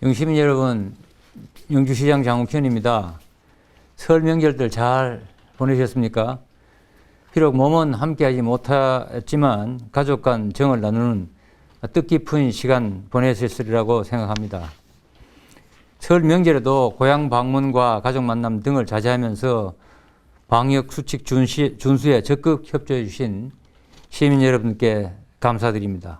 영시민 여러분, 영주시장 장욱현입니다. 설 명절들 잘 보내셨습니까? 비록 몸은 함께하지 못했지만 가족 간 정을 나누는 뜻깊은 시간 보내셨으리라고 생각합니다. 설 명절에도 고향 방문과 가족 만남 등을 자제하면서 방역 수칙 준수에 적극 협조해 주신 시민 여러분께 감사드립니다.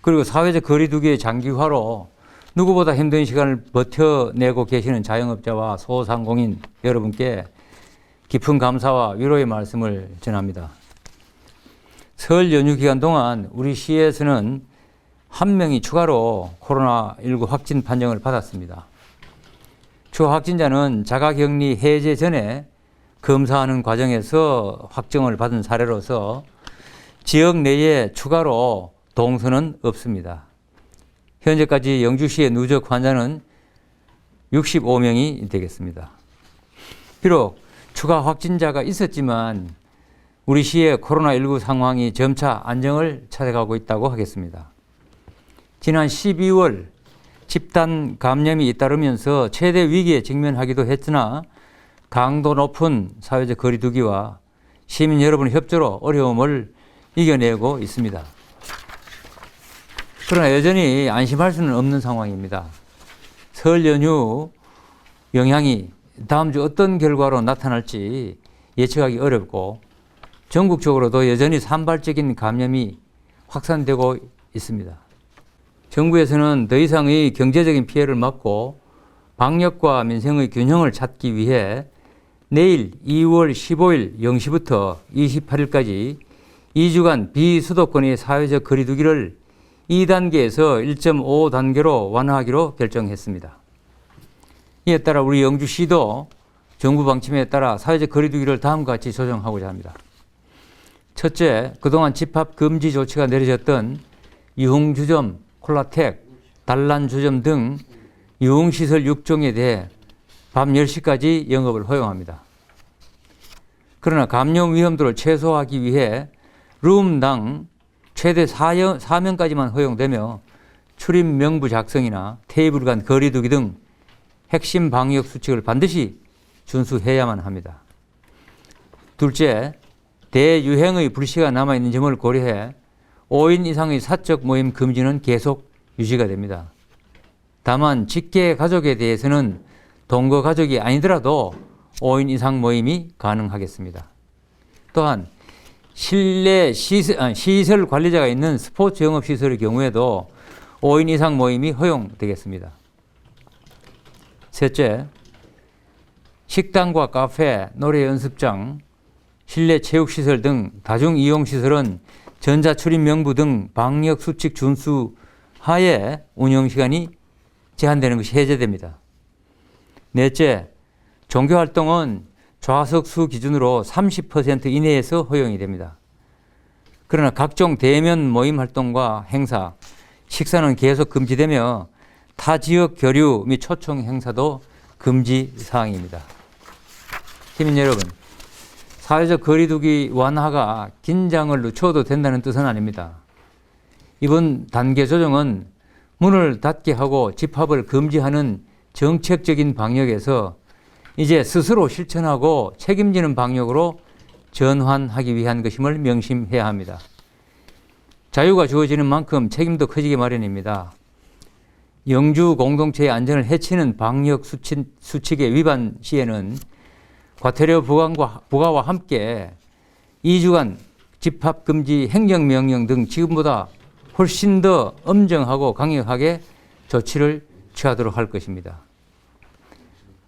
그리고 사회적 거리두기의 장기화로 누구보다 힘든 시간을 버텨내고 계시는 자영업자와 소상공인 여러분께 깊은 감사와 위로의 말씀을 전합니다. 설 연휴 기간 동안 우리 시에서는 한 명이 추가로 코로나19 확진 판정을 받았습니다. 추가 확진자는 자가격리 해제 전에 검사하는 과정에서 확정을 받은 사례로서 지역 내에 추가로 동선은 없습니다. 현재까지 영주시의 누적 환자는 65명이 되겠습니다. 비록 추가 확진자가 있었지만 우리 시의 코로나19 상황이 점차 안정을 찾아가고 있다고 하겠습니다. 지난 12월 집단 감염이 잇따르면서 최대 위기에 직면하기도 했으나 강도 높은 사회적 거리두기와 시민 여러분의 협조로 어려움을 이겨내고 있습니다. 그러나 여전히 안심할 수는 없는 상황입니다. 설 연휴 영향이 다음 주 어떤 결과로 나타날지 예측하기 어렵고 전국적으로도 여전히 산발적인 감염이 확산되고 있습니다. 정부에서는 더 이상의 경제적인 피해를 막고 방역과 민생의 균형을 찾기 위해 내일 2월 15일 0시부터 28일까지 2주간 비수도권의 사회적 거리두기를 2단계에서 1.5단계로 완화하기로 결정했습니다. 이에 따라 우리 영주시도 정부 방침에 따라 사회적 거리두기를 다음과 같이 조정하고자 합니다. 첫째, 그동안 집합 금지 조치가 내려졌던 유흥주점, 콜라텍, 단란주점 등 유흥시설 6종에 대해 밤 10시까지 영업을 허용합니다. 그러나 감염 위험도를 최소화하기 위해 룸당 최대 4명까지만 허용되며 출입 명부 작성이나 테이블 간 거리두기 등 핵심 방역 수칙을 반드시 준수해야만 합니다. 둘째, 대유행의 불씨가 남아있는 점을 고려해 5인 이상의 사적 모임 금지는 계속 유지가 됩니다. 다만 직계 가족에 대해서는 동거 가족이 아니더라도 5인 이상 모임이 가능하겠습니다. 또한 실내 시설 관리자가 있는 스포츠 영업시설의 경우에도 5인 이상 모임이 허용되겠습니다. 셋째, 식당과 카페, 노래 연습장, 실내 체육시설 등 다중이용시설은 전자출입 명부 등 방역수칙 준수 하에 운영시간이 제한되는 것이 해제됩니다. 넷째, 종교활동은 좌석 수 기준으로 30% 이내에서 허용이 됩니다. 그러나 각종 대면 모임 활동과 행사, 식사는 계속 금지되며 타 지역 교류 및 초청 행사도 금지 사항입니다. 시민 여러분, 사회적 거리두기 완화가 긴장을 늦춰도 된다는 뜻은 아닙니다. 이번 단계 조정은 문을 닫게 하고 집합을 금지하는 정책적인 방역에서 이제 스스로 실천하고 책임지는 방역으로 전환하기 위한 것임을 명심해야 합니다. 자유가 주어지는 만큼 책임도 커지기 마련입니다. 영주 공동체의 안전을 해치는 방역 수칙의 위반 시에는 과태료 부과와 함께 2주간 집합금지 행정명령 등 지금보다 훨씬 더 엄정하고 강력하게 조치를 취하도록 할 것입니다.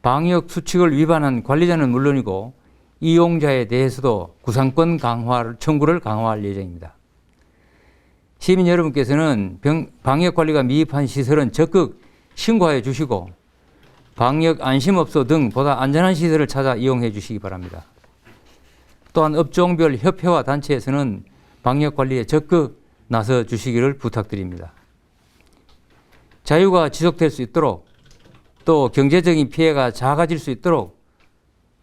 방역 수칙을 위반한 관리자는 물론이고 이용자에 대해서도 구상권 청구를 강화할 예정입니다. 시민 여러분께서는 방역관리가 미흡한 시설은 적극 신고해 주시고 방역 안심업소 등 보다 안전한 시설을 찾아 이용해 주시기 바랍니다. 또한 업종별 협회와 단체에서는 방역관리에 적극 나서 주시기를 부탁드립니다. 자유가 지속될 수 있도록 또 경제적인 피해가 작아질 수 있도록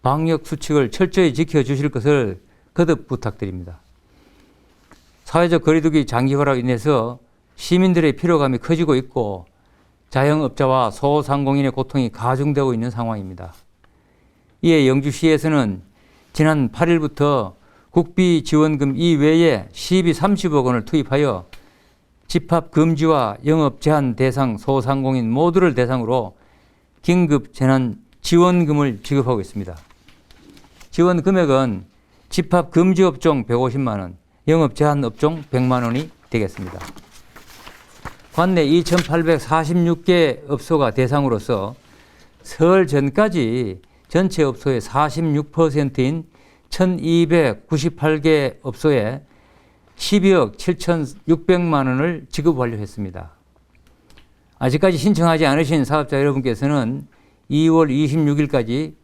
방역 수칙을 철저히 지켜주실 것을 거듭 부탁드립니다. 사회적 거리두기 장기화로 인해서 시민들의 피로감이 커지고 있고 자영업자와 소상공인의 고통이 가중되고 있는 상황입니다. 이에 영주시에서는 지난 8일부터 국비지원금 이외에 시비 30억 원을 투입하여 집합 금지와 영업 제한 대상 소상공인 모두를 대상으로 긴급 재난 지원금을 지급하고 있습니다. 지원 금액은 집합 금지 업종 150만 원, 영업 제한 업종 100만 원이 되겠습니다. 관내 2,846개 업소가 대상으로서 설 전까지 전체 업소의 46%인 1,298개 업소에 12억 7,600만 원을 지급 완료했습니다. 아직까지 신청하지 않으신 사업자 여러분께서는 2월 26일까지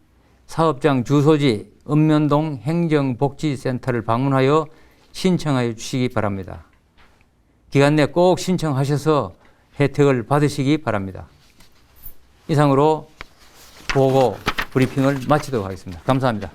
사업장 주소지 읍면동 행정복지센터를 방문하여 신청하여 주시기 바랍니다. 기간 내 꼭 신청하셔서 혜택을 받으시기 바랍니다. 이상으로 보고 브리핑을 마치도록 하겠습니다. 감사합니다.